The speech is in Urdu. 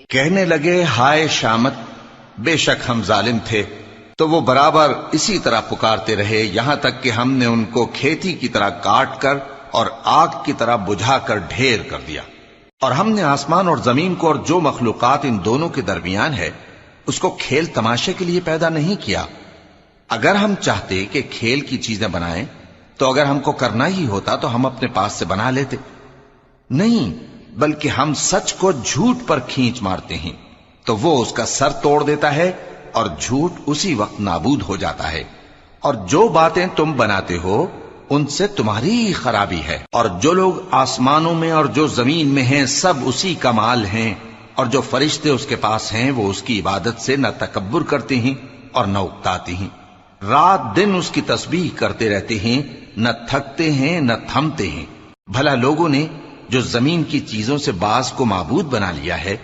کہنے لگے ہائے شامت، بے شک ہم ظالم تھے، تو وہ برابر اسی طرح پکارتے رہے یہاں تک کہ ہم نے ان کو کھیتی کی طرح کاٹ کر اور آگ کی طرح بجھا کر ڈھیر کر دیا۔ اور ہم نے آسمان اور زمین کو اور جو مخلوقات ان دونوں کے درمیان ہے اس کو کھیل تماشے کے لیے پیدا نہیں کیا۔ اگر ہم چاہتے کہ کھیل کی چیزیں بنائیں تو اگر ہم کو کرنا ہی ہوتا تو ہم اپنے پاس سے بنا لیتے، نہیں بلکہ ہم سچ کو جھوٹ پر کھینچ مارتے ہیں تو وہ اس کا سر توڑ دیتا ہے اور جھوٹ اسی وقت نابود ہو جاتا ہے۔ اور جو باتیں تم بناتے ہو ان سے تمہاری ہی خرابی ہے، اور جو لوگ آسمانوں میں اور جو زمین میں ہیں سب اسی کا مال ہیں، اور جو فرشتے اس کے پاس ہیں وہ اس کی عبادت سے نہ تکبر کرتے ہیں اور نہ اکتاتے ہیں، رات دن اس کی تسبیح کرتے رہتے ہیں، نہ تھکتے ہیں نہ تھمتے ہیں۔ بھلا لوگوں نے جو زمین کی چیزوں سے بعض کو معبود بنا لیا ہے